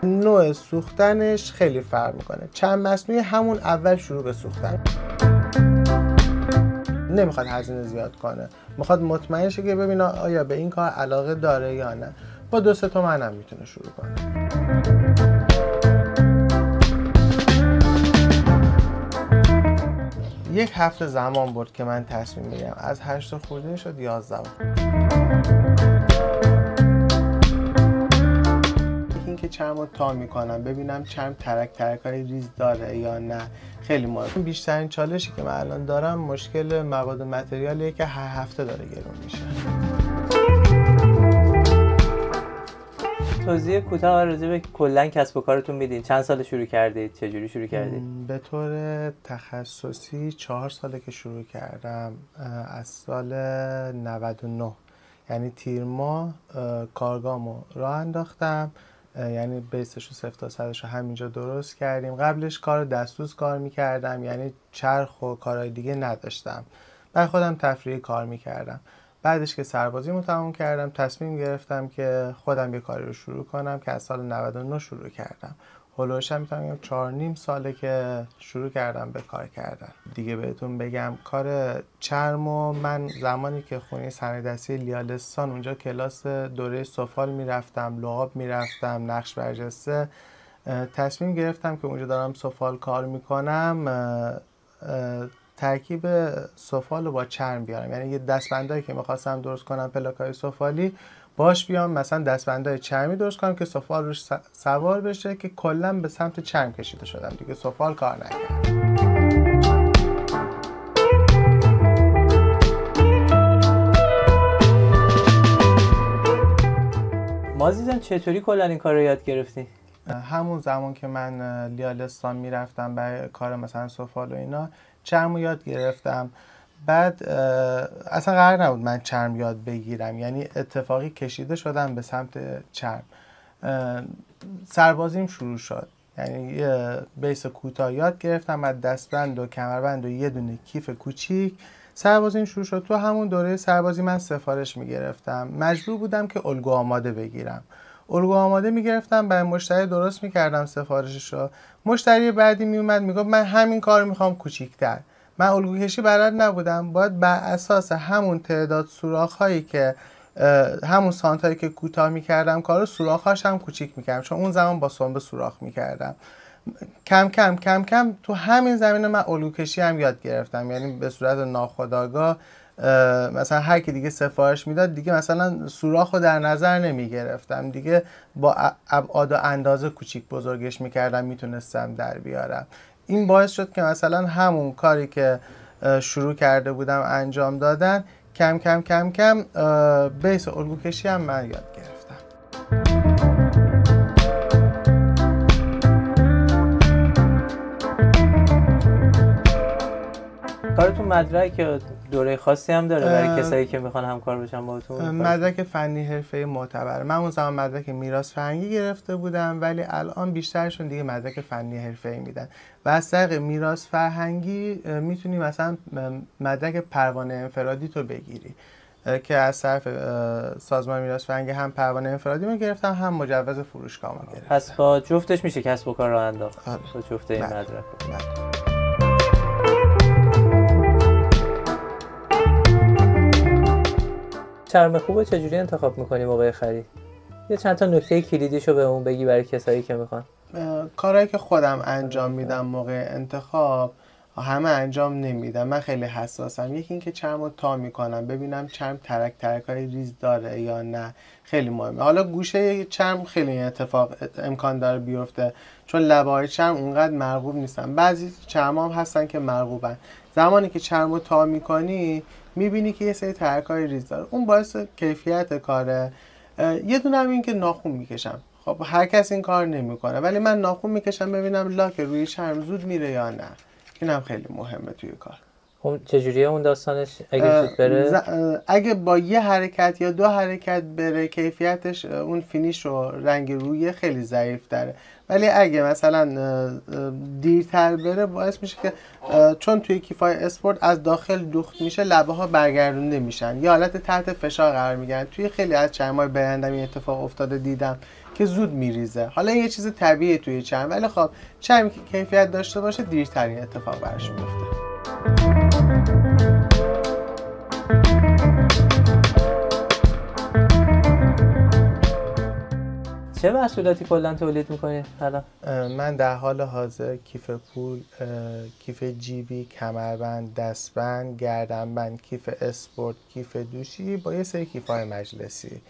نوع سوختنش خیلی فرق میکنه. چرم مصنوعی همون اول شروع به سوختن، نمیخواد هزینه زیاد کنه، میخواد مطمئن شه که ببینه آیا به این کار علاقه داره یا نه. با 2-3 تومن هم میتونه شروع کنه. یک هفته زمان برد که من تصمیم بگیرم. از 8 خورده شد 11. اینکه چرمو تا میکنم ببینم چرم ترک‌های ریز داره یا نه خیلی مهمه. بیشترین چالشی که من الان دارم مشکل مواد و متریالیه که هر هفته داره گرون میشه. توضیح کوتاه راجع به کلا کسب و کارتون میدین؟ چند سال شروع کردید؟ چه جوری شروع کردید؟ به طور تخصصی 4 ساله که شروع کردم، از سال 99، یعنی تیر ماه کارگاهمو راه انداختم، یعنی بیسش و 0 تا 100 رو همینجا درست کردیم. قبلش کار دستسوز کار میکردم، یعنی چرخ و کارهای دیگه نداشتم، برای خودم تفریحی کار میکردم. بعدش که سربازیمو تموم کردم تصمیم گرفتم که خودم یه کاری رو شروع کنم که از سال 99 شروع کردم. هلوش هم میتونم بگم 4.5 ساله که شروع کردم به کار کردن. دیگه بهتون بگم کار چرمو من زمانی که خونه صنایع دستی لیالستان اونجا کلاس دوره سفال میرفتم، لعاب میرفتم، نقش برجسته، تصمیم گرفتم که اونجا دارم سفال کار میکنم ترکیب سفال رو با چرم بیارم. یعنی یه دستبندایی که میخواستم درست کنم پلاکای سفالی باش بیام مثلا دستبندای چرمی درست کنم که سفال روش سوار بشه، که کلا به سمت چرم کشیده شدم دیگه، سفال کار نکردم. مازی چطوری کلا این کار رو یاد گرفتی؟ همون زمان که من لیالستان میرفتم برای کار مثلا سفال و اینا چرم رو یاد گرفتم. بعد اصلا قرار نبود من چرم یاد بگیرم، یعنی اتفاقی کشیده شدم به سمت چرم. سربازیم شروع شد، یعنی یه بیس کوتاه یاد گرفتم، بعد دستبند و کمربند و یه دونه کیف کوچیک. سربازیم شروع شد. تو همون دوره سربازی من سفارش میگرفتم، مجبور بودم که الگو آماده بگیرم. الگو آماده میگرفتم، برای مشتری درست میکردم سفارششو. مشتری بعدی میومد میگفت من همین کار میخوام کوچیک‌تر. من الگو کشی بلد نبودم، باید بر اساس همون تعداد سوراخ هایی که همون سانت هایی که کوتاه میکردم کارو سوراخ‌هاش هم کوچیک میکردم، چون اون زمان با سنبه سوراخ میکردم. کم کم تو همین زمینه من الگو کشی هم یاد گرفتم، یعنی به صورت ناخودآگاه مثلا هر کی دیگه سفارش میداد دیگه مثلا سوراخ رو در نظر نمی گرفتم دیگه، با ابعاد و اندازه کوچیک بزرگش میکردم میتونستم در بیارم. این باعث شد که مثلا همون کاری که شروع کرده بودم انجام دادن کم کم بیس الگو کشی هم من یاد گرفتم. کارتون مدرک دوره خاصی هم داره برای کسایی که میخوان همکار بشن باهاتون؟ مدرک فنی حرفه‌ای معتبر. من اون زمان مدرک میراث فرهنگی گرفته بودم، ولی الان بیشترشون دیگه مدرک فنی حرفه‌ای میدن و از طریق میراث فرهنگی میتونی مثلا مدرک پروانه انفرادی تو بگیری که از طرف سازمان میراث فرهنگی هم پروانه انفرادی رو گرفتم هم مجوز فروشگاه رو گرفتم. پس با جفتش میشه کسب و کار راه انداخت. با جفت این مدرک. چرم خوبو چجوری انتخاب میکنی موقع خرید؟ یه چند تا نکته کلیدیشو بهمون بگی برای کسایی که میخوان. کارهایی که خودم انجام میدم موقع انتخاب همه انجام نمیدم، من خیلی حساسم. یکی اینکه چرمو تا میکنم ببینم چرم ترک‌های ریز داره یا نه، خیلی مهمه. حالا گوشه چرم خیلی اتفاق امکان داره بیفته، چون لبه‌های چرم اونقدر مرغوب نیستن. بعضی چرم‌ها هم هستن که مرغوبن. زمانی که چرمو تا میکنی میبینی که یه سری ترک‌های ریز داره، اون باعث کیفیت کاره. یه دونه هم این که ناخن میکشم. خب هر کس این کار نمیکنه، ولی من ناخن میکشم ببینم لاک روی چرم زود میره یا نه. اینم خیلی مهمه توی کار. خب چجوریه اون داستانش اگه زود بره؟ اگه با یه حرکت یا 2 حرکت بره کیفیتش اون فینیش و رنگ روی خیلی ضعیف داره، ولی اگه مثلا دیرتر بره باعث میشه که چون توی کیفای اسپورت از داخل دوخت میشه لبه ها برگردونده میشن، یه حالت تحت فشار قرار میگیرن. توی خیلی از چرمای برندم این اتفاق افتاده دیدم که زود میریزه. حالا این یه چیز طبیعیه توی چرم، ولی خب چرمی که کیفیت داشته باشه دیرترین اتفاق براش میفته. چه محصولاتی کلا تولید میکنی حالا؟ من در حال حاضر کیف پول، کیف جیبی، کمربند، دستبند، گردنبند، کیف اسپورت، کیف دوشی با یه سری کیف‌های مجلسی.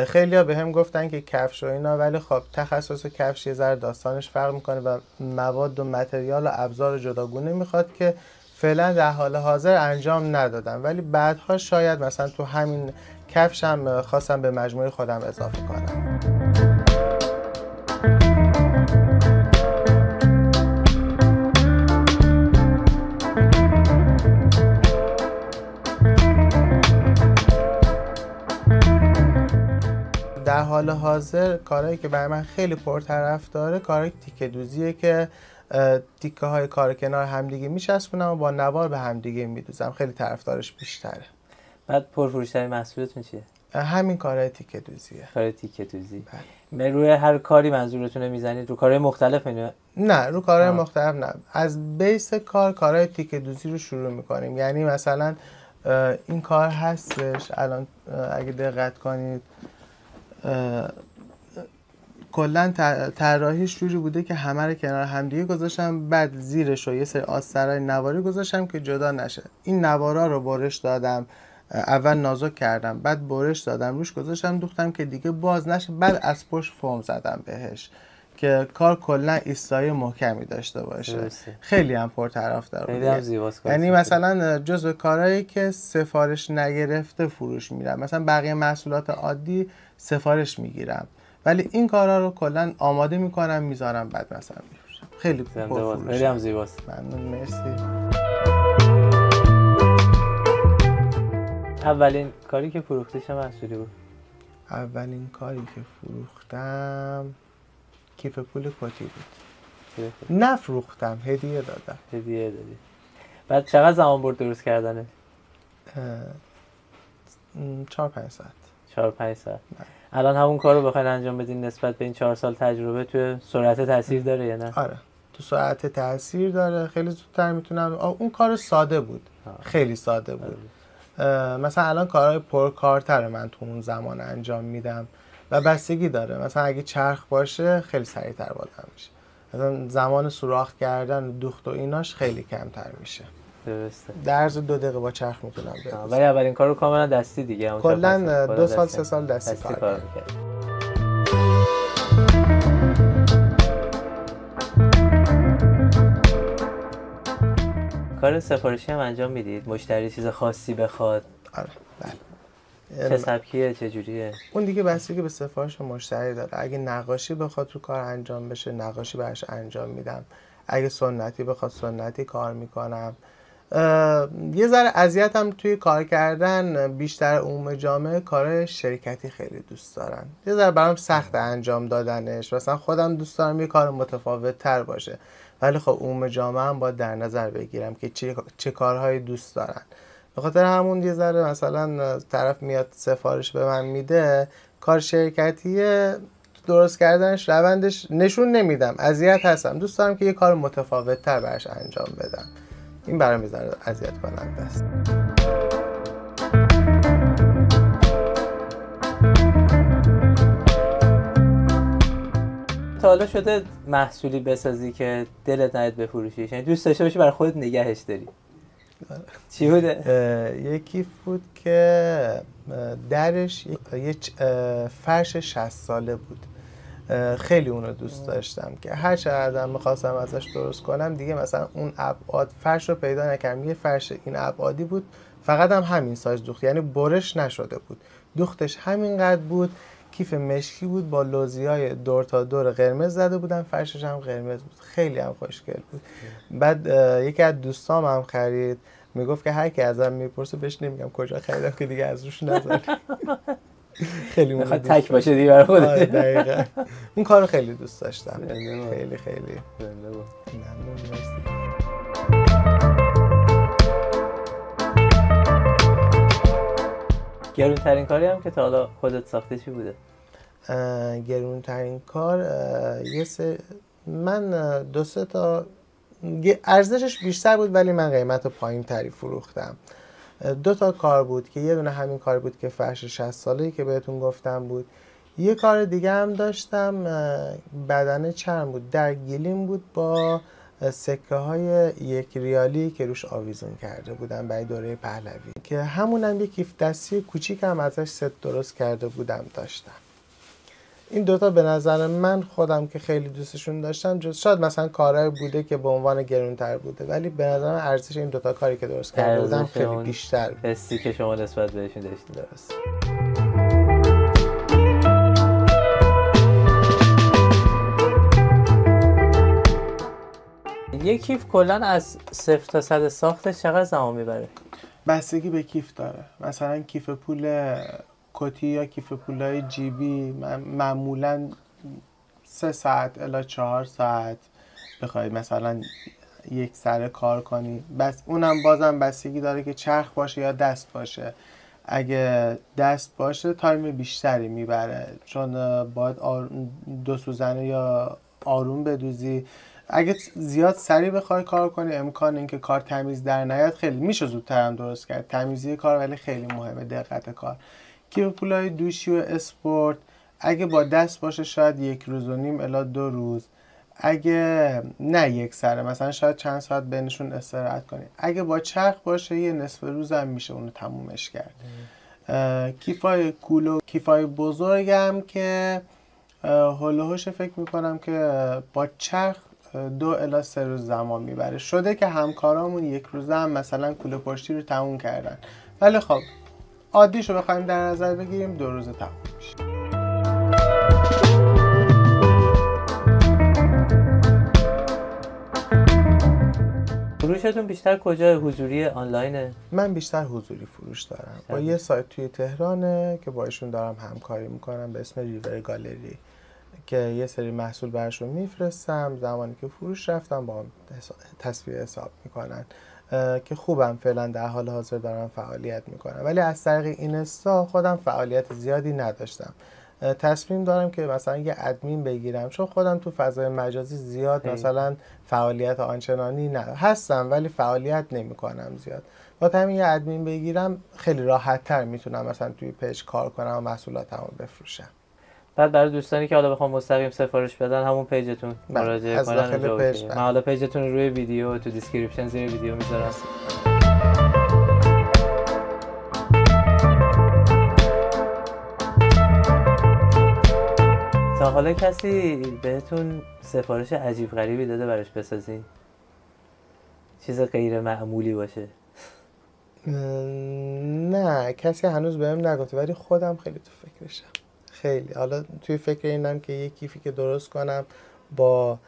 خیلی‌ها بهم گفتن که کفش و اینا، ولی خب تخصص کفش یه ذره داستانش فرق میکنه و مواد و متریال و ابزار جداگونه میخواد که فعلا در حال حاضر انجام ندادم، ولی بعدها شاید مثلا تو همین کفشم خواستم به مجموعه خودم اضافه کنم. در حال حاضر کارهایی که برای من خیلی پرطرف داره کارهای تیکه دوزیه که تیکه های کار کنار همدیگه میچسبونم و با نوار به همدیگه میدوزم. خیلی طرفدارش بیشتره. بعد پرفروش‌ترین محصولتون چیه؟ همین کارهای تیکه دوزیه. کار تیکه دوزی. روی هر کاری منظورتون میزنید؟ رو کارهای مختلف اینو؟ نه، رو کارهای مختلف نه. از بیس کارهای تیکه دوزی رو شروع میکنیم. یعنی مثلا این کار هستش الان اگه دقت کنید کلا طراحیش جوری بوده که همه رو کنار همدیگه گذاشتم، بعد زیرش رو یه سری آسترهای نواری گذاشتم که جدا نشه. این نوارا رو برش دادم، اول نازک کردم، بعد برش دادم روش گذاشتم دوختم که دیگه باز نشه، بعد از پشت فرم زدم بهش که کار کلا ایستایی محکمی داشته باشه. خیلی هم پرطرفدار خیلی هم زیباست. یعنی مثلا جزو کارهایی که سفارش نگرفته فروش میرم. مثلا بقیه محصولات عادی سفارش میگیرم، ولی این کارا رو کلا آماده میکنم میذارم بعد مثلا میفروشم. خیلی پرفروشه. خیلی هم زیباست. ممنون، مرسی. اولین کاری که فروختی چه محصولی بود؟ اولین کاری که فروختم کیف پول کتی بود. نفروختم، هدیه دادم. هدیه دادی. بعد چقدر زمان برد درست کردنه؟ 4-5 ساعت. 4-5 ساعت. الان همون کار رو بخواید انجام بدین نسبت به این 4 سال تجربه توی سرعت تاثیر داره یا نه؟ آره، تو سرعت تاثیر داره. خیلی زودتر میتونم. اون کار ساده بود. خیلی ساده بود. مثلا الان کارهای پرکارتر من تو اون زمان انجام میدم و بستگی داره. مثلا اگه چرخ باشه خیلی سریعتر بازم میشه. مثلا زمان سوراخ کردن دوخت و ایناش خیلی کمتر میشه. درسته. در عرض 2 دقیقه با چرخ میتونم بزنم. ولی اولین کار رو کاملا دستی دیگه. کلا 2 سال 3 سال دستی کار کردم. کار سفارشی هم انجام میدید؟ مشتری چیز خاصی بخواد؟ آره، بله. چه سبکیه، چه جوریه؟ اون دیگه بستگی به سفارش مشتری داره. اگه نقاشی بخواد رو کار انجام بشه نقاشی براش انجام میدم. اگه سنتی بخواد سنتی کار میکنم. یه ذره اذیتم توی کار کردن بیشتر عموم جامعه کار شرکتی خیلی دوست دارن. یه ذره برام سخت انجام دادنش. مثلا خودم دوست دارم یه کار متفاوت تر باشه، ولی خب عموم جامعه هم باید در نظر بگیرم که چه کارهایی دوست دارن. به خاطر همون یه ذره مثلا طرف میاد سفارش به من میده، کار شرکتیه درست کردنش روندش نشون نمیدم، اذیت هستم. دوست دارم که یه کار متفاوت تر براش انجام بدم. این برام یه ذره اذیت کننده است. تا حالا شده محصولی بسازی که دلت نیاد بفروشیش، یعنی دوست داشته باشی برای خودت نگهش داری؟ چی بوده؟ یکی بود که درش یک فرش 60 ساله بود. خیلی اونو دوست داشتم که هر چقدر میخواستم ازش درست کنم دیگه مثلا اون ابعاد فرش رو پیدا نکردم. یه فرش این ابعادی بود، فقط هم همین سایز دوخت، یعنی برش نشده بود، دوختش همینقدر بود. کیف مشکی بود با لوزیای دور تا دور قرمز زده بودن، فرشش هم قرمز بود. خیلی هم خوشگل بود. بعد یکی از دوستام هم خرید، میگفت که هر کی ازم میپرسه بهش نمیگم کجا خریدم که دیگه از روش نذاری. خیلی میخواد تک باشه دیگه برای خودش. دقیقاً اون کارو خیلی دوست داشتم. خیلی گرونترین کاری هم که تا حالا خودت ساخته چی بوده؟ گرونترین کار من 2-3 تا ارزشش بیشتر بود ولی من قیمت پایین تری فروختم. 2 تا کار بود که یه دونه همین کار بود که فرش 60 ساله‌ای که بهتون گفتم بود. یه کار دیگه هم داشتم بدنه چرم بود، در گلیم بود با سکه های 1 ریالی که روش آویزون کرده بودم برای دوره پهلوی که همونم یه کیف دستی کوچیک هم ازش ست درست کرده بودم داشتم. این 2 تا به نظر من خودم که خیلی دوستشون داشتم، شاید مثلا کارهای بوده که به عنوان گرونتر بوده ولی به نظر من ارزش این 2 تا کاری که درست کرده بودم خیلی بیشتر بود. حسی که شما نسبت بهشون داشتید. درست. یک کیف کلا از 0 تا 100 ساختش چقدر زمان میبره؟ بستگی به کیف داره. مثلا کیف پول کتی یا کیف پولای جیبی معمولا 3 ساعت الی 4 ساعت بخواید مثلا یک سره کار کنی، بس اونم بازم بستگی داره که چرخ باشه یا دست باشه. اگه دست باشه تایم بیشتری میبره چون باید 2 سوزنه یا آروم بدوزی. اگه زیاد سریع بخوای کار کنی امکان اینکه کار تمیز در نیاد خیلی میشه زودتر هم درست کرد. تمیزی کار ولی خیلی مهمه، دقت کار. کیف پولای دوشی و اسپورت اگه با دست باشه شاید 1.5 روز الی 2 روز، اگه نه یک سره مثلا شاید چند ساعت بینشون استراحت کنی. اگه با چرخ باشه یه نصف روز هم میشه اونو تمومش کرد. کیفای کولو کیفای بزرگم که هلوهوش فکر میکنم که با چرخ 2 الی 3 روز زمان میبره. شده که همکارامون 1 روزه هم مثلا کوله پشتی رو تموم کردن ولی خب عادیشو بخوایم در نظر بگیریم 2 روز تموم میشه. فروشتون بیشتر کجا؟ حضوری آنلاینه؟ من بیشتر حضوری فروش دارم. با یه سایت توی تهرانه که با ایشون دارم همکاری میکنم به اسم ریور گالری که یه سری محصول برشون میفرستم، زمانی که فروش رفتم با هم تصویر حساب میکنن که خوبم فعلا در حال حاضر دارم فعالیت میکنم. ولی از طریق اینستا خودم فعالیت زیادی نداشتم. تصمیم دارم که مثلا یه ادمین بگیرم چون خودم تو فضای مجازی زیاد مثلا فعالیت آنچنانی هستم ولی فعالیت نمیکنم زیاد. با همین یه ادمین بگیرم خیلی راحت تر میتونم مثلا توی پیج کار کنم و محصولاتمو بفروشم. بعد برای دوستانی که حالا بخوام مستقیم سفارش بدن همون پیجتون مراجعه کنن اونجا پیج. من حالا پیجتون رو روی ویدیو تو دیسکریپشن زیر ویدیو میذارم. تا حالا کسی بهتون سفارش عجیب غریبی داده براش بسازی؟ چیز غیر معمولی باشه؟ نه کسی هنوز بهم نگفته ولی خودم خیلی تو فکرشم. خیلی حالا توی فکر اینم که یه کیفی که درست کنم با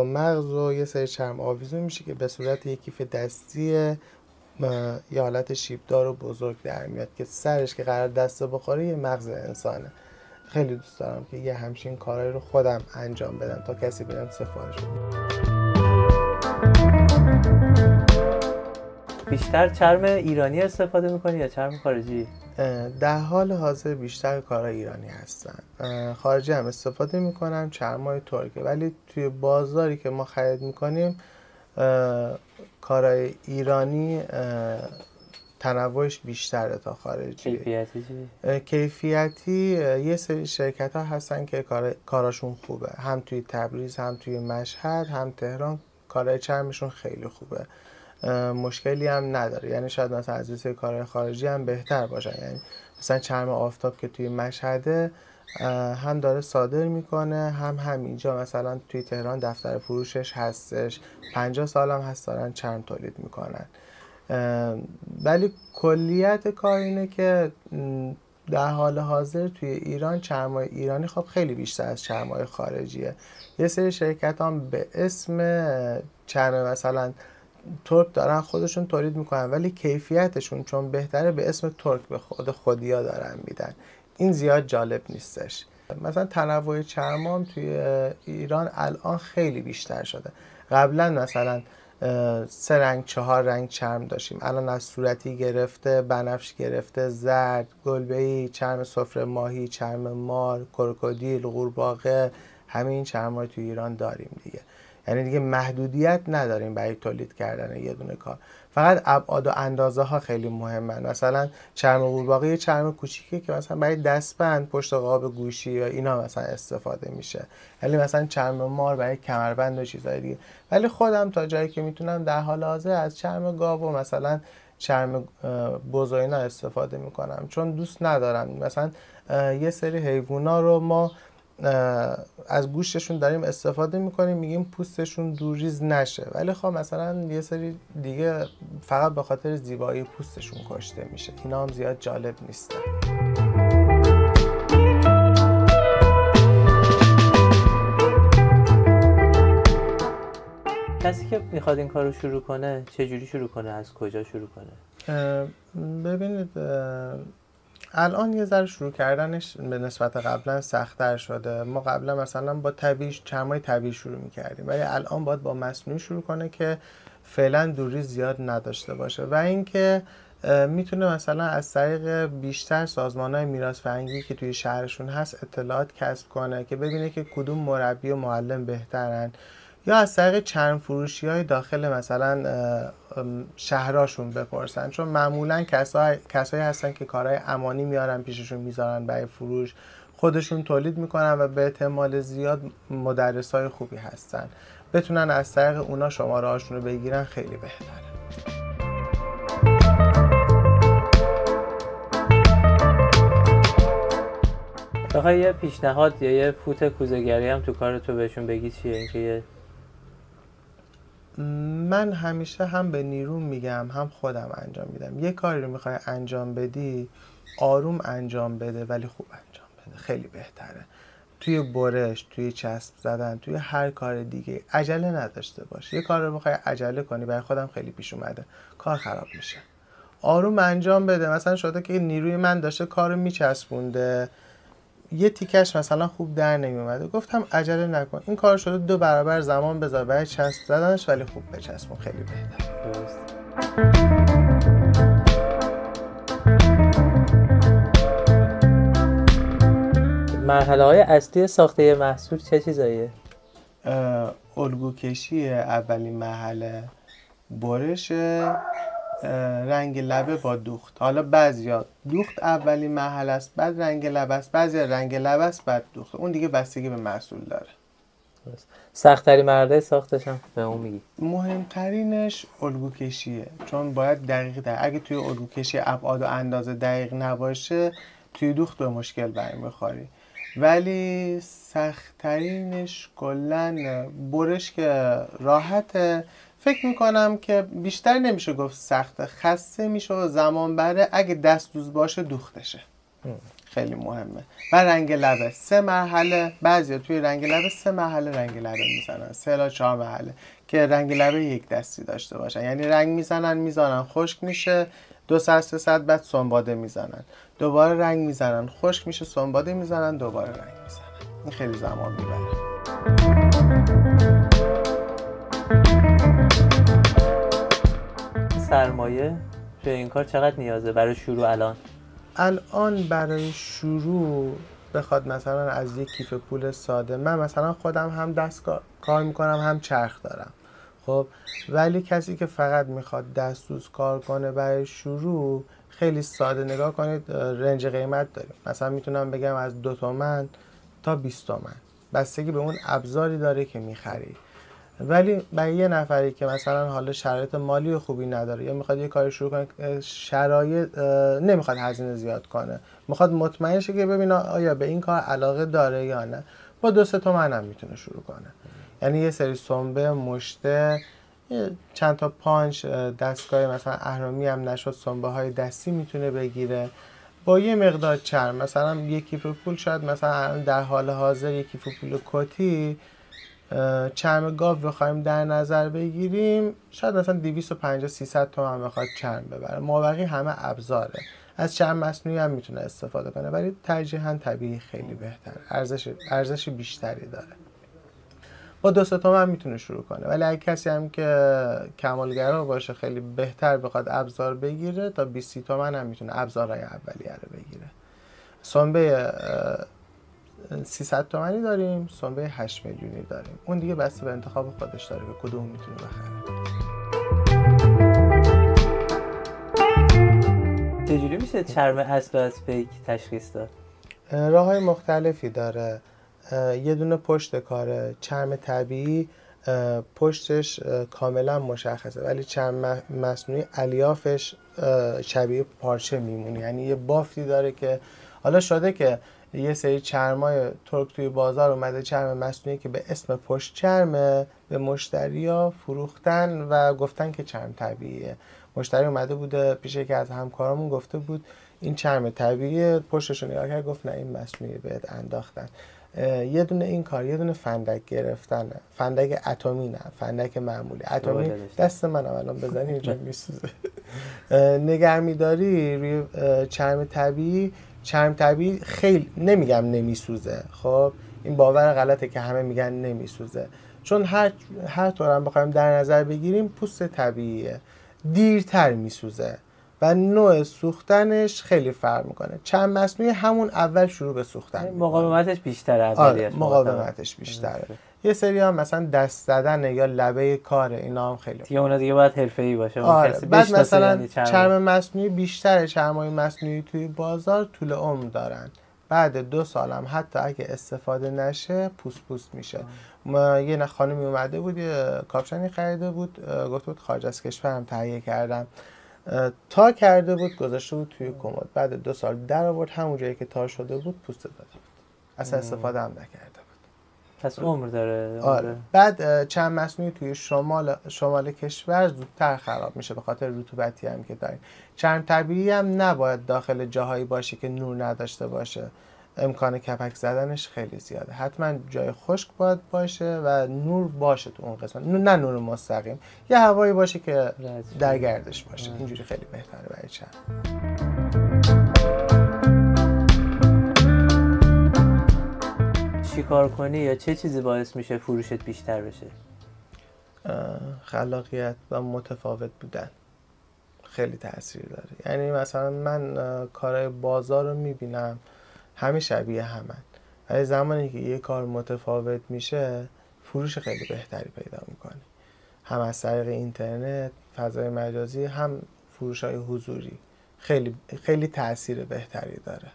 مغز و یه سری چرم آویزون میشه که به صورت یه کیف دستی یه حالت شیبدار و بزرگ در میاد که سرش که قرار دسته بخوره یه مغز انسانه. خیلی دوست دارم که یه همچین کارهایی رو خودم انجام بدم تا کسی بهم سفارش بده. بیشتر چرم ایرانی استفاده میکنی یا چرم خارجی؟ در حال حاضر بیشتر کارهای ایرانی هستن. خارجی هم استفاده میکنم چرمای ترکه ولی توی بازاری که ما خرید میکنیم کارهای ایرانی تنوعش بیشتره تا خارجی. کیفیتی چی؟ کیفیتی یه سری شرکت ها هستن که کاراشون خوبه، هم توی تبریز هم توی مشهد هم تهران کارهای چرمشون خیلی خوبه، مشکلی هم نداره. یعنی شاید مثلا از سری کارهای خارجی هم بهتر باشن. یعنی مثلا چرم آفتاب که توی مشهده هم داره صادر میکنه هم همینجا مثلا توی تهران دفتر فروشش هستش، 50 سال هم هست دارن چرم تولید میکنن. ولی کلیت کار اینه که در حال حاضر توی ایران چرمای ایرانی خب خیلی بیشتر از چرمای خارجیه. یه سری شرکت هم به اسم چرم مثلا ترک دارن خودشون تولید میکنن ولی کیفیتشون چون بهتره به اسم ترک به خودیا دارن میدن. این زیاد جالب نیستش. مثلا تنوع چرمام توی ایران الان خیلی بیشتر شده. قبلا مثلا 3 رنگ 4 رنگ چرم داشتیم. الان از صورتی گرفته، بنفش گرفته، زرد، گلبه‌ای، چرم سفره ماهی، چرم مار، کروکودیل، قورباغه، همین چرم‌ها تو ایران داریم دیگه. یعنی دیگه محدودیت نداریم برای تولید کردن یه دونه کار. فقط ابعاد و اندازه ها خیلی مهمن. مثلا چرم قورباغه یه چرم کوچیکه که مثلا برای دستبند، پشت قاب گوشی یا اینا مثلا استفاده میشه. ولی مثلا چرم مار برای کمربند و چیزای دیگه. ولی خودم تا جایی که میتونم در حال حاضر از چرم گاو و مثلا چرم بز و اینا استفاده میکنم، چون دوست ندارم مثلا یه سری حیوونا رو ما از گوشتشون داریم استفاده میکنیم، میگیم پوستشون دوریز نشه، ولی خب مثلا یه سری دیگه فقط به خاطر زیبایی پوستشون کشته میشه. اینا هم زیاد جالب نیستن. کسی که میخواد این کار رو شروع کنه چجوری شروع کنه؟ از کجا شروع کنه؟ ببینید الان یه ذره شروع کردنش به نسبت قبلا سخت‌تر شده. ما قبلا مثلا با چرمای طبیعی شروع می‌کردیم، ولی الان باید با مصنوعی شروع کنه که فعلا دوری زیاد نداشته باشه و اینکه میتونه مثلا از طریق بیشتر سازمان‌های میراث فرهنگی که توی شهرشون هست اطلاعات کسب کنه که ببینه که کدوم مربی و معلم بهترن، یا از طریق چرم فروشی‌های داخل مثلا شهراشون بپرسن، چون معمولا کسایی هستن که کارهای امانی میارن پیششون میذارن برای فروش، خودشون تولید میکنن و به احتمال زیاد مدرسای خوبی هستن. بتونن از طریق اونا شماره هاشون رو بگیرن خیلی بهتره. بخوای یه پیشنهاد یا یه فوت کوزه‌گری هم تو کار تو بهشون بگی چیه؟ اینکه من همیشه هم به نیروم میگم هم خودم انجام میدم، یه کاری رو میخوای انجام بدی آروم انجام بده ولی خوب انجام بده، خیلی بهتره. توی برش، توی چسب زدن، توی هر کار دیگه عجله نداشته باش. یه کار رو بخوای عجله کنی، برای خودم خیلی پیش اومده، کار خراب میشه. آروم انجام بده. مثلا شده که نیروی من داشته کارو میچسبونده، یه تیکش مثلا خوب در نمیومده، گفتم عجله نکن، این کار شده 2 برابر زمان بذار برای چسب زدنش ولی خوب بچسبون، خیلی بهتر. مرحله های اصلی ساخته یه محصول چه چیزاییه؟ الگو کشی اولین مرحله، برش، رنگ لبه با دوخت. حالا بعضیا دوخت اولین مرحله است بعد رنگ لبه است، بعضیا رنگ لبه است بعد دوخت. اون دیگه بستگی به محصول داره. سخت‌ترین مرحله ساختش هم به اون میگی؟ مهمترینش الگو کشیه، چون باید دقیق اگه توی الگو کشی ابعاد و اندازه دقیق نباشه توی دوخت به مشکل برمیخوری. ولی سخت‌ترینش کلاً برش که راحته. فکر میکنم که بیشتر نمیشه گفت سخته، خسته میشه و زمان بره. اگه دست دوز باشه دوختشه، خیلی مهمه. و رنگ لبه 3 مرحله، بعضیا توی رنگ لبه 3 مرحله رنگ لبه میزنن، 3 تا 4 مرحله که رنگ لبه یک دستی داشته باشن. یعنی رنگ میزنن خشک میشه 200-300 بعد سنباده میزنن، دوباره رنگ میزنن خشک میشه سنباده میزنن، دوباره رنگ میزنن. این خیلی زمان میبره. سرمایه توی این کار چقدر نیازه برای شروع؟ الان برای شروع بخواد مثلا از یک کیف پول ساده، من مثلا خودم هم دست کار میکنم هم چرخ دارم، خب ولی کسی که فقط میخواد دستوز کار کنه برای شروع خیلی ساده نگاه کنید، رنج قیمت داریم. مثلا میتونم بگم از 2 تومن تا 20 تومن، بستگی به اون ابزاری داره که میخری. ولی برای یه نفری که مثلا حالا شرایط مالی خوبی نداره یا میخواد یه کاری شروع کنه، شرایط نمیخواد هزینه زیاد کنه، میخواد مطمئن شه که ببینه آیا به این کار علاقه داره یا نه، با 2-3 تومن هم میتونه شروع کنه. یعنی یه سری سنبه، مشته، چند تا پانچ، دستگاه مثلا اهرامی هم نشد سنبه های دستی میتونه بگیره. با یه مقدار چرم، مثلا یک کیف پول، شاید مثلا در حال حاضر یک کیف پول کتی چرم گاو بخوایم در نظر بگیریم، شاید مثلا 250-300 تومن بخواد چرم ببره. مابقی همه ابزاره. از چرم مصنوعی هم میتونه استفاده کنه، ولی ترجیحاً طبیعی خیلی بهتره، ارزش بیشتری داره. با 200 تومن میتونه شروع کنه. ولی اگه کسی هم که کمالگرا باشه خیلی بهتر بخواد ابزار بگیره، تا 20 تومن هم میتونه ابزارهای اولیه رو بگیره. سنبه 300 تومانی داریم، سنبه 8 میلیونی داریم. اون دیگه بسته به انتخاب خودش داره که کدوم میتونه بخره. چجوری میشه چرم اسب از فیک تشخیص داد؟ راه‌های مختلفی داره. یه دونه پشت کاره، چرم طبیعی پشتش کاملا مشخصه، ولی چرم مصنوعی الیافش شبیه پارچه میمونه، یعنی یه بافتی داره که حالا شده که یه سری چرمای ترک توی بازار اومده چرم مصنوعی که به اسم پشت چرمه به مشتریا فروختن و گفتن که چرم طبیعیه. مشتری اومده بوده پیش یکی از همکارامون گفته بود این چرم طبیعیه، پشتشو نگاه کرد گفت نه این مصنوعی بهت انداختن. یه دونه این کار، یه دونه فندک گرفتنه، فندک اتمی نه، فندک معمولی. اتمی دست منم الان بزنی اینجا میسوزه. نگرمیداری روی چرم طبیعی، چرم طبیعی خیلی نمیگم نمیسوزه، خب این باور غلطه که همه میگن نمیسوزه، چون هر طور هم بخوایم در نظر بگیریم پوست طبیعیه، دیرتر میسوزه و نوع سوختنش خیلی فرق میکنه. چرم مصنوعی همون اول شروع به سوختن میکنه. مقاومتش بیشتره اولیش. مقاومتش بیشتره. یه سری هم مثلا دست زدن یا لبه کار اینا هم خیلی دیگه اونا دیگه باید حرفه‌ای باشه. بعد مثلا چرم مصنوعی بیشتر چرمای مصنوعی توی بازار طول عمر دارن. بعد 2 سال هم حتی اگه استفاده نشه پوست میشه. یه خانمی اومده بود یه کاپشنی خریده بود، گفت بود خارج از کشورم تهیه کردم، تا کرده بود گذاشته بود توی کمد، بعد 2 سال در آورد همون جایی که تا شده بود پوست داده بود، اصلا استفاده هم نکرده بود. پس عمر داره. آره. بعد چرم مصنوعی توی شمال کشور زودتر خراب میشه به خاطر رطوبتی هم که داریم. چرم طبیعی هم نباید داخل جاهایی باشه که نور نداشته باشه، امکان کپک زدنش خیلی زیاده. حتما جای خشک باید باشه و نور باشه تو اون قسمت، نه نور مستقیم، یه هوایی باشه که در گردش باشه. اینجوری خیلی بهتره برای چرم. چی کار کنی یا چه چیزی باعث میشه فروشت بیشتر بشه؟ خلاقیت و متفاوت بودن خیلی تاثیر داره. یعنی مثلا من کارهای بازار رو میبینم همه شبیه همن، ولی زمانی که یه کار متفاوت میشه فروش خیلی بهتری پیدا میکنی، هم از طریق اینترنت، فضای مجازی، هم فروش‌های حضوری. خیلی خیلی تاثیر بهتری داره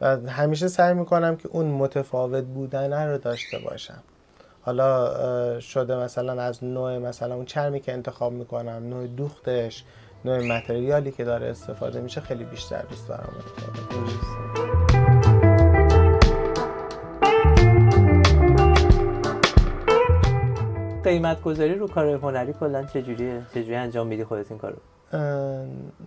و همیشه سعی میکنم که اون متفاوت بودن رو داشته باشم. حالا شده مثلا از نوع مثلا اون چرمی که انتخاب میکنم، نوع دوختش، نوع متریالی که داره استفاده میشه، خیلی بیشتر دوست دارم متفاوت باشه. قیمت گذاری رو کار هنری کلا چجوریه؟ چجوری انجام میدی خودت این کارو؟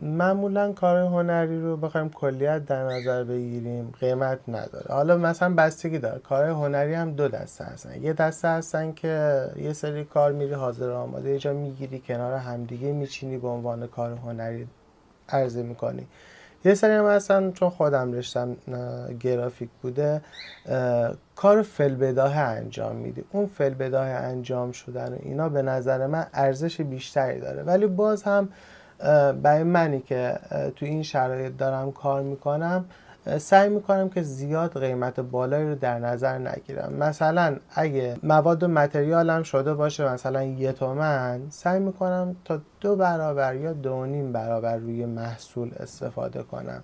معمولا کار هنری رو بخوایم کلیت در نظر بگیریم قیمت نداره. حالا مثلا بستگی داره. کار هنری هم 2 دسته هستن. یه دسته هستن که یه سری کار میری حاضر آماده یه جا میگیری کنار همدیگه میچینی به عنوان کار هنری عرضه میکنی. یه سری هم هستن، چون خودم رشتم گرافیک بوده، کار فی‌البداهه انجام میدی. اون فی‌البداهه انجام شدن و اینا به نظر من ارزش بیشتری داره، ولی باز هم برای منی که تو این شرایط دارم کار میکنم سعی میکنم که زیاد قیمت بالایی رو در نظر نگیرم. مثلا اگه مواد و متریالم شده باشه مثلا 1 تومن، سعی میکنم تا 2 برابر یا 2.5 برابر روی محصول استفاده کنم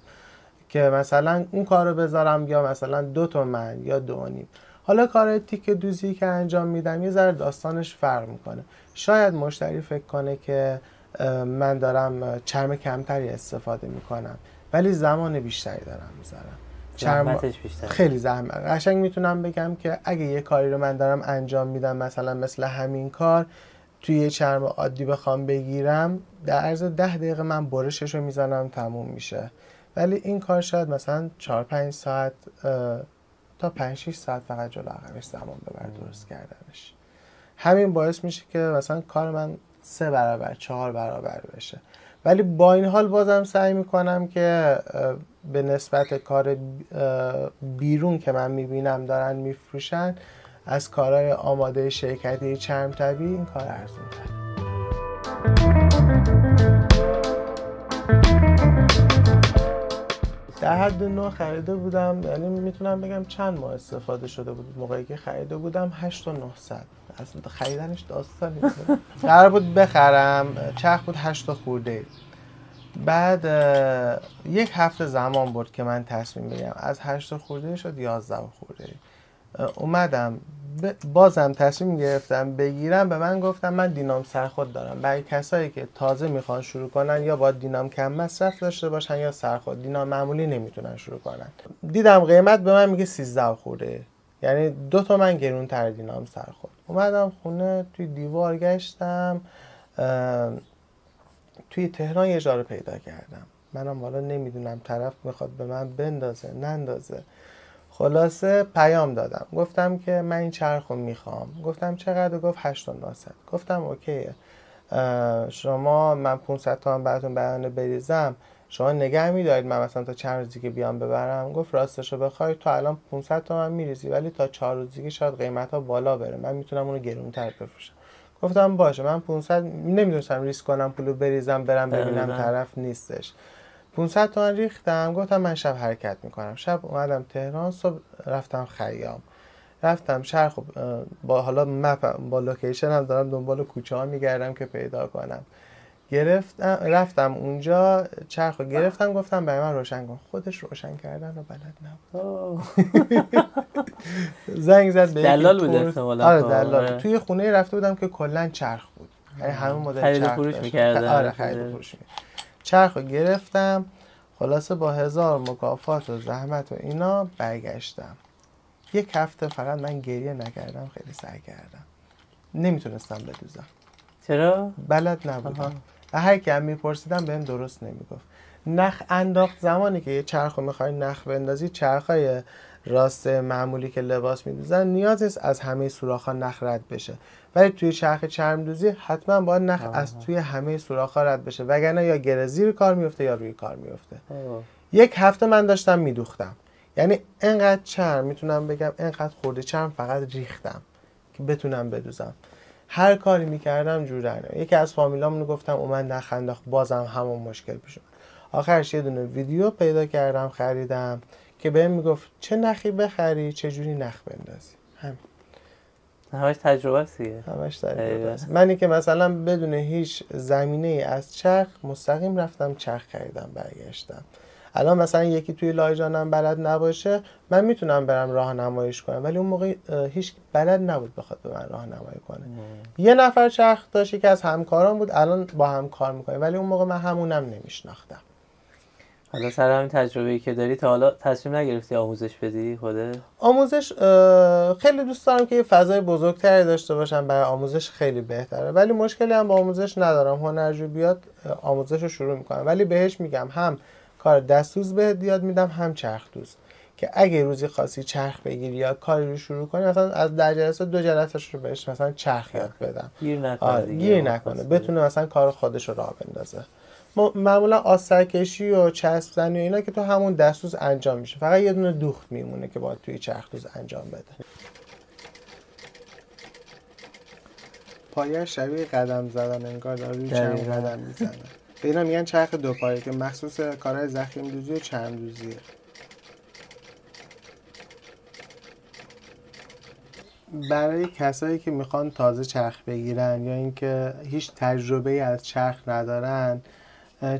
که مثلا اون کار رو بذارم یا مثلا 2 تومن یا 2.5. حالا کار تیکه دوزی که انجام میدم یه ذره داستانش فرق میکنه. شاید مشتری فکر کنه که من دارم چرم کمتری استفاده میکنم، ولی زمان بیشتری دارم میذارم. زحمتش بیشتره. خیلی زحمت. قشنگ میتونم بگم که اگه یه کاری رو من دارم انجام میدم، مثلا مثل همین کار توی یه چرم عادی بخوام بگیرم، در عرض 10 دقیقه من برشش رو میزنم تموم میشه. ولی این کار شاید مثلا 4-5 ساعت تا 5-6 ساعت فقط جلو عقبش زمان ببر درست کردنش. همین باعث میشه که مثلا کار من 3 برابر 4 برابر بشه. ولی با این حال بازم سعی میکنم که به نسبت کار بیرون که من میبینم دارن میفروشن از کارهای آماده شرکتی چرم طبیعی این کار ارزون تر. در حد نوع خریده بودم، یعنی میتونم بگم چند ماه استفاده شده بود. موقعی که خریده بودم 8900. اصلا خریدنش داستانی بود. قرار بود بخرم، چرخ بود 8 خورده. بعد یک هفته زمان برد که من تصمیم بگیرم. از 8 خورده شد 11 خورده. اومدم بازم تصمیم گرفتم بگیرم. به من گفتم من دینام سرخود دارم. برای کسایی که تازه میخوان شروع کنن یا باید دینام کم مصرف داشته باشن یا سرخود، دینام معمولی نمیتونن شروع کنن. دیدم قیمت به من میگه 13 خورده، یعنی 2 تومن گرونتر دینام سرخود. اومدم خونه، توی دیوار گشتم، توی تهران یه جا رو پیدا کردم. منم والا نمیدونم طرف میخواد به من بندازه نندازه. خلاصه پیام دادم، گفتم که من این چرخ رو میخوام. گفتم چقدر؟ گفت 8900. گفتم اوکیه، شما من 500 تومن براتون بیانه بریزم، شما نگه میدارید من مثلا تا چند روزی که بیام ببرم؟ گفت راستشو بخوای تو الان 500 تومن میریزی ولی تا 4 روزی که شاید قیمت ها بالا بره، من میتونم اونو گرونتر بفروشم. گفتم باشه. من 500 نمیدونستم ریسک کنم پولو بریزم برم ببینم طرف نیستش. 500 تومن ریختم. گفتم من شب حرکت میکنم. شب اومدم تهران، صبح رفتم خیام، رفتم چرخ با حالا مپ با لوکیشن هم دارم دنبال کوچه ها میگردم که پیدا کنم. رفتم اونجا چرخ رو گرفتم، گفتم برای من روشن کن. خودش روشن کردن رو بلد نبود. زنگ زد به دلال بود احتمالاً. آره دلال. توی خونه رفته بودم که کلا چرخ بود، یعنی همون مدل چرخ خرید فروش می‌کردن. آره خرید فروش می‌کردن. چرخ رو گرفتم، خلاصه با 1000 مکافات و زحمت و اینا برگشتم. یک هفته فقط من گریه نکردم، خیلی سعی کردم. نمیتونستم بدوزم. چرا؟ بلد نبودم. و هر کی هم میپرسیدم بهم درست نمیگفت. نخ انداخت. زمانی که یه چرخ رو میخوای نخ بندازی، چرخای راست معمولی که لباس میدوزن نیاز نیست از همه سوراخ‌ها نخ رد بشه، ولی توی چرخ چرم دوزی حتما باید نخ از توی همه سوراخ‌ها رد بشه، وگرنه یا گره زیر کار میفته یا روی کار میفته. یک هفته من داشتم میدوختم، یعنی انقدر چرم میتونم بگم انقدر خورده چرم فقط ریختم که بتونم بدوزم. هر کاری میکردم جور در نمیاد. یکی از فامیلامونو گفتم اومد نخ انداخت، بازم همون مشکل پیش اومد. آخرش یه دونه ویدیو پیدا کردم خریدم که بهم میگفت چه نخی بخری چه جوری نخ بندازی. همین. همش تجربه است دیگه. همش تجربه است. منی که مثلا بدون هیچ زمینه‌ای از چرخ مستقیم رفتم چرخ خریدم برگشتم. الان مثلا یکی توی لایجانم بلد نباشه، من میتونم برم راهنماییش کنم، ولی اون موقع هیچ بلد نبود بخواد به من راهنمایی کنه. یه نفر چرخ داشت که از همکاران بود، الان با هم کار میکنه، ولی اون موقع من همونم نمیشناختم. حالا سر همین تجربه‌ای که داری تا حالا تصمیم نگرفتی آموزش بدی خودت؟ آموزش خیلی دوست دارم که یه فضای بزرگتری داشته باشم، برای آموزش خیلی بهتره، ولی مشکلی هم با آموزش ندارم. هنرجو بیاد آموزش رو شروع میکنم، ولی بهش میگم هم کار دست‌دوز بهت یاد میدم هم چرخ دوز، که اگه روزی خاصی چرخ بگیری یا کاری رو شروع کنی، مثلا از در جلسه 2 جلسه‌اش رو بهش مثلا چرخ یاد بدم، گیر نکنه بتونه مثلا کار خودش رو راه بندازه. معمولا آسترکشی و چسب زنی و اینا که تو همون دست‌دوز انجام میشه، فقط یه دونه دوخت میمونه که باید توی چرخ دوز انجام بده. پایه شبیه قدم زدن، انگار داره روی چرم قدم میزنه. به اینا میگن چرخ 2 پایه که مخصوص کارهای ضخیم دوزی و چرم دوزیه. برای کسایی که میخوان تازه چرخ بگیرن یا اینکه هیچ تجربه‌ای از چرخ ندارن،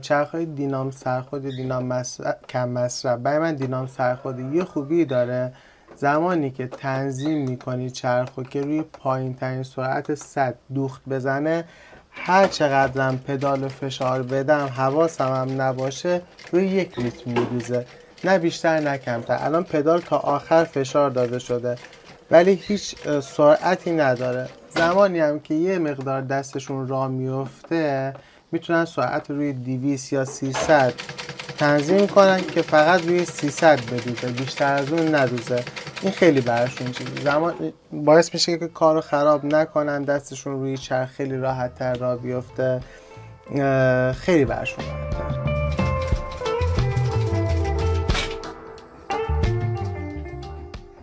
چرخ‌های دینام سرخود، دینام کم مصرف، برای من دینام سرخود یه خوبی داره، زمانی که تنظیم میکنی چرخو که روی پایین ترین سرعت 100 دوخت بزنه، هر چقدرم پدال فشار بدم حواسم هم نباشه روی 1 ریتم میدوزه، نه بیشتر نه کمتر. الان پدال تا آخر فشار داده شده ولی هیچ سرعتی نداره. زمانی هم که یه مقدار دستشون راه میفته میتونن سرعت روی 200 یا 300 تنظیم کنن که فقط روی 300 بدوزه، بیشتر از اون ندوزه. این خیلی براشون زمان باعث میشه که کارو خراب نکنن، دستشون روی چرخ خیلی راحت تر راه بیفته، خیلی براشون راحت تر.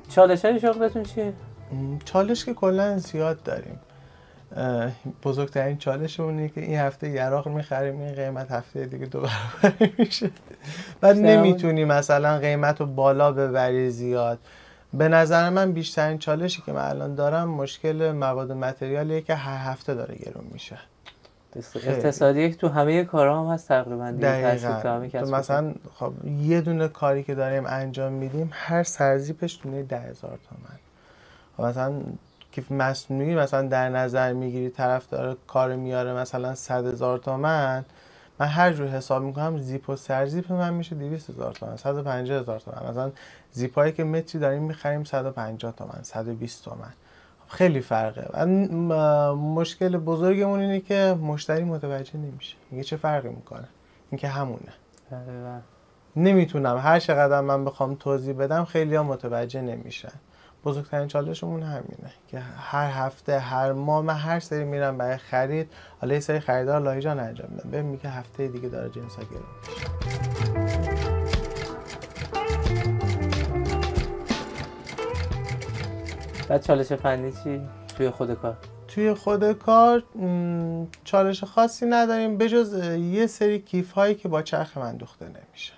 چالش های شغلتون چیه؟ چالش که کلا زیاد داریم. بزرگترین چالشمون اینه که این هفته یراق میخریم، این قیمت هفته دیگه 2 برابر میشه. بعد نمیتونی مثلا قیمت رو بالا ببری زیاد. به نظر من بیشترین چالشی که من الان دارم مشکل مواد و متریالیه که هر هفته داره گرون میشه. اقتصادی تو همه کارها هم هست تقریبا دیگه. تو مثلا خب یه دونه کاری که داریم انجام میدیم هر سرزیپش دونه 10,000 تومان. خب مثلا کیف مصنوعی مثلا در نظر میگیری طرف داره کار میاره مثلا 100,000 تومان، من هر جور حساب میکنم زیپ و سرزیپ من میشه 200,000 تومان، 150,000 تومان. مثلا زیپایی که متری داریم میخریم 150 تومان، 120 تومان. خیلی فرقه. و مشکل بزرگمون اینه که مشتری متوجه نمیشه، میگه چه فرقی میکنه، این که همونه. نمیتونم هر چقدر من بخوام توضیح بدم خیلی ها متوجه نمیشن. بزرگترین چالشمون همینه که هر هفته هر ماه من هر سری میرم برای خرید، حالا یه سری خریدار لاهیجان انجام میدم، بهم میگه هفته دیگه داره جنسا گرون میشه. بعد چالش فنی چی توی خود کار؟ توی خود کار چالش خاصی نداریم بجز یه سری کیف هایی که با چرخ من دوخته نمیشه.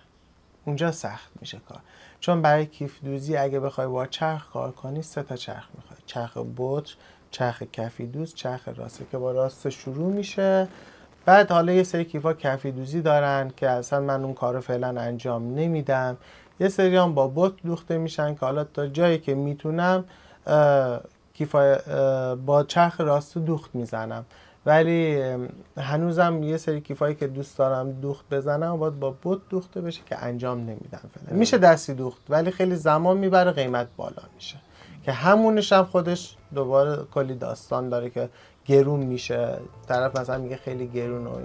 اونجا سخت میشه کار، چون برای کیف دوزی اگه بخوای با چرخ کار کنی 3 تا چرخ میخوای، چرخ بطر، چرخ کفی دوز، چرخ راسته که با راست شروع میشه. بعد حالا یه سری کیفا کفی دوزی دارن که اصلا من اون کارو فعلا انجام نمیدم. یه سری هم با بطر دوخته میشن که حالا تا جایی که میتونم کیفای با چرخ راسته دوخت میزنم، ولی هنوزم یه سری کیفایی که دوست دارم دوخت بزنم باید با بوت دوخته بشه که انجام نمیدم فعلا. میشه دستی دوخت ولی خیلی زمان میبره، قیمت بالا میشه که همونش هم خودش دوباره کلی داستان داره که گرون میشه. طرف مثلا میگه خیلی گرون و اینا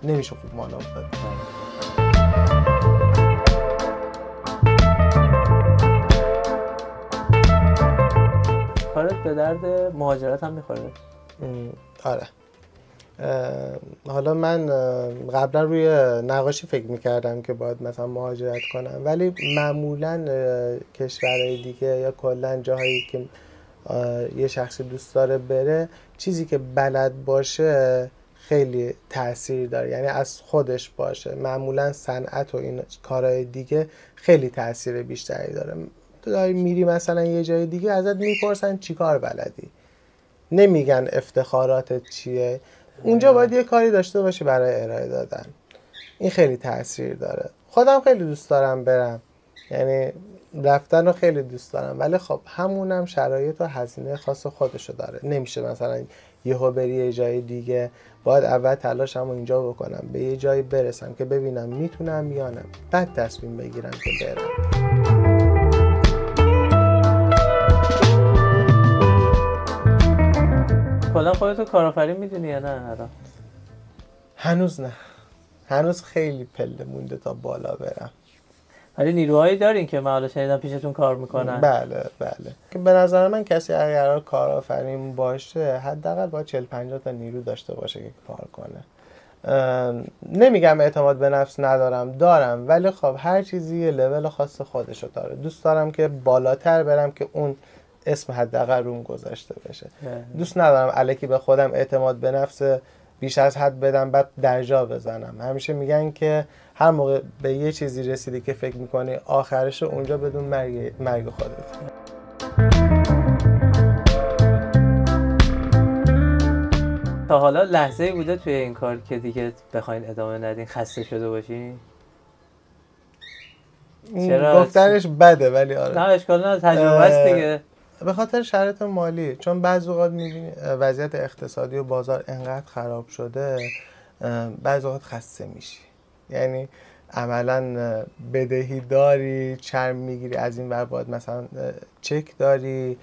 نمیشه خوب مالا افتاد. کارت به درد مهاجرت هم میخوره؟ آره. حالا من قبلا روی نقاشی فکر میکردم که باید مثلا مهاجرت کنم، ولی معمولا کشورهای دیگه یا کلا جاهایی که یه شخصی دوست داره بره، چیزی که بلد باشه خیلی تأثیر داره، یعنی از خودش باشه. معمولا صنعت و این کارهای دیگه خیلی تأثیر بیشتری داره. تو داری میری مثلا یه جای دیگه ازت میپرسن چی کار بلدی، نمیگن افتخاراتت چیه. اونجا باید یه کاری داشته باشی برای ارائه دادن. این خیلی تأثیر داره. خودم خیلی دوست دارم برم، یعنی رفتن رو خیلی دوست دارم، ولی خب همونم شرایط و هزینه خاص خودشو داره. نمیشه مثلا یهو بری یه جای دیگه، باید اول تلاشمو اینجا بکنم به یه جایی برسم که ببینم میتونم یا نه، بعد تصمیم بگیرم که برم. کلا خودتو کارآفرین میدونی یا نه الان؟ هنوز نه، هنوز خیلی پله مونده تا بالا برم. ولی نیروهایی دارین که معالا شنیدم پیشتون کار میکنن؟ بله. که به نظر من کسی اگر قرار کارآفرین باشه حداقل باید 40-50 تا نیرو داشته باشه که کار کنه. نمیگم اعتماد به نفس دارم، ولی خب هر چیزی یه لول خاص خودشو داره. دوست دارم که بالاتر برم که اون اسم حداقل روم گذاشته بشه. دوست ندارم الکی به خودم اعتماد به نفس بیش از حد بدم بعد درجا بزنم. همیشه میگن که هر موقع به یه چیزی رسیدی که فکر میکنی آخرش رو اونجا بدون مرگ خودت. تا حالا لحظه‌ای بوده توی این کار که دیگه بخواین ادامه ندین، خسته شده باشین؟ چرا؟ گفتنش بده ولی آره. نه اشکال نداره، تجربه است دیگه. به خاطر شرایط مالی، چون بعضی اوقات میبینی وضعیت اقتصادی و بازار انقدر خراب شده، بعضی اوقات خسته میشی. یعنی عملا بدهی داری، چرم میگیری، از این ور باید مثلا چک داری،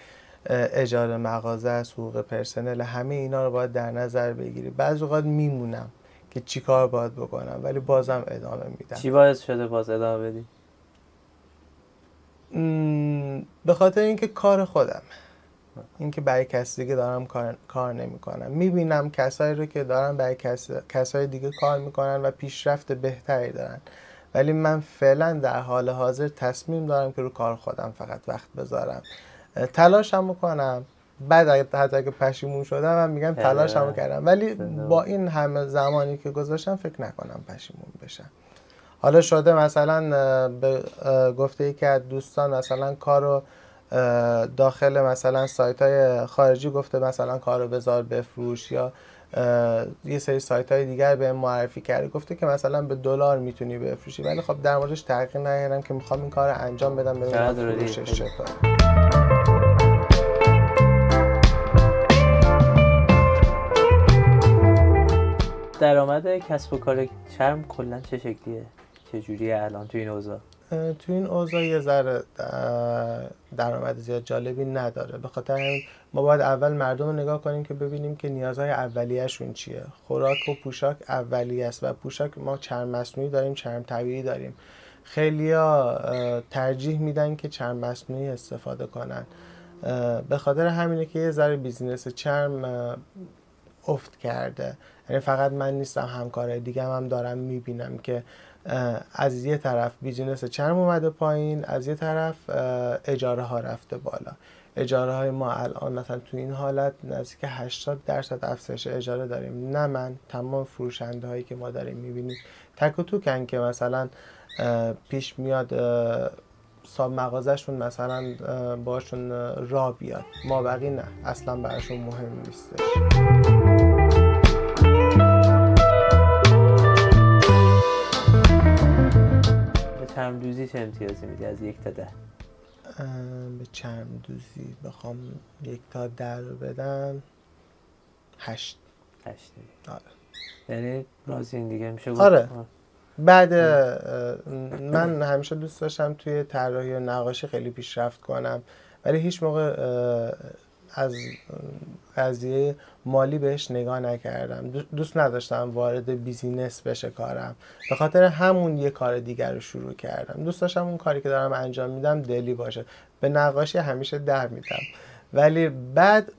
اجاره مغازه است، حقوق پرسنل، همه اینا رو باید در نظر بگیری. بعضی اوقات میمونم که چی کار باید بکنم، ولی بازم ادامه میدم. چی باعث شده باز ادامه بدی؟ به خاطر اینکه کار خودم، اینکه برای کسی دیگه دارم کار نمیکنم. میبینم کسایی رو که دارن برای کسای دیگه کار میکنن و پیشرفت بهتری دارن، ولی من فعلا در حال حاضر تصمیم دارم که رو کار خودم فقط وقت بذارم. تلاشم میکنم، بعد حتی اگه پشیمون شدم من میگم تلاشمو کردم، ولی با این همه زمانی که گذاشتم فکر نکنم پشیمون بشم. حالا شده مثلا به گفته یکی از دوستان مثلا کارو داخل مثلا سایت های خارجی گفته مثلا کارو بذار بفروش، یا یه سری سایت های دیگر به معرفی کرده گفته که مثلا به دلار میتونی بفروشی، ولی خب در موردش تحقیق نکردم که میخوام این کار رو انجام بدم ببینم فروشش چطوره. درآمد کسب و کار چرم کلا چه شکلیه؟ چه جوریه الان تو این اوضاع؟ تو این اوضاع یه ذره درآمد زیاد جالبی نداره، به خاطر همین ما باید اول مردم رو نگاه کنیم که ببینیم که نیازهای اولیه‌شون چیه. خوراک و پوشاک اولیه است و پوشاک ما چرم مصنوعی داریم، چرم طبیعی داریم. خیلیا ترجیح میدن که چرم مصنوعی استفاده کنن، به خاطر همینه که یه ذره بیزینس چرم افت کرده. یعنی فقط من نیستم، همکارای دیگه هم دارم میبینم که از یه طرف بیزینس چرم اومده پایین، از یه طرف اجاره ها رفته بالا. اجاره های ما الان مثلا تو این حالت نزدیک 80% افزایش اجاره داریم. نه من، تمام فروشنده هایی که ما داریم میبینیم تک و توکن که مثلا پیش میاد صاحب مغازه‌شون مثلا باشون راه بیاد، ما بقی نه، اصلا براشون مهم نیستش. چرم دوزی چه امتیازی میدی از 1 تا 10؟ به چرم دوزی بخوام 1 تا 10 رو بدم 8. آره. یعنی راضی دیگه میشه گفت؟ آره. بعد من همیشه دوست داشتم توی طراحی و نقاشی خیلی پیشرفت کنم، ولی هیچ موقع از قضیه مالی بهش نگاه نکردم. دوست نداشتم وارد بیزینس بشه کارم، به خاطر همون یه کار دیگر رو شروع کردم. دوست داشتم اون کاری که دارم انجام میدم دلی باشه. به نقاشی همیشه 10 میدم، ولی بعد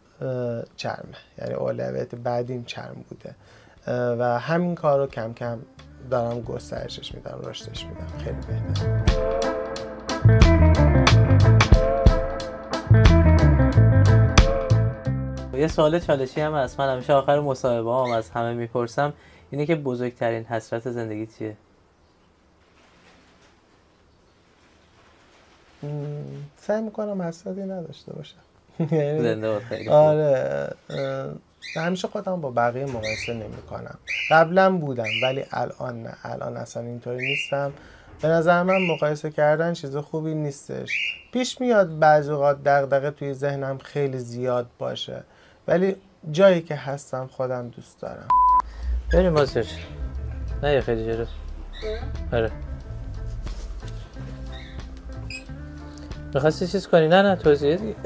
چرمه، یعنی اولویت بعدیم چرم بوده و همین کار رو کم کم دارم گسترشش میدم، رشدش میدم. خیلی بهتره. یه سوال چالشی هم هست، من همیشه آخر مصاحبه هم از همه میپرسم، اینه که بزرگترین حسرت زندگی چیه؟ سعی میکنم حسرتی نداشته باشم. زنده باد. خیلی آره، همیشه خودم با بقیه مقایسه نمیکنم. قبلا بودم ولی الان نه، الان اصلا اینطوری نیستم. به نظر من مقایسه کردن چیز خوبی نیستش. پیش میاد بعضی اوقات دغدغه توی ذهنم خیلی زیاد باشه، ولی جایی که هستم خودم دوست دارم. بریم مازیار. نه خیلی جلو. آره. می‌خواستی چیز کنی؟ نه توضیح دیگه.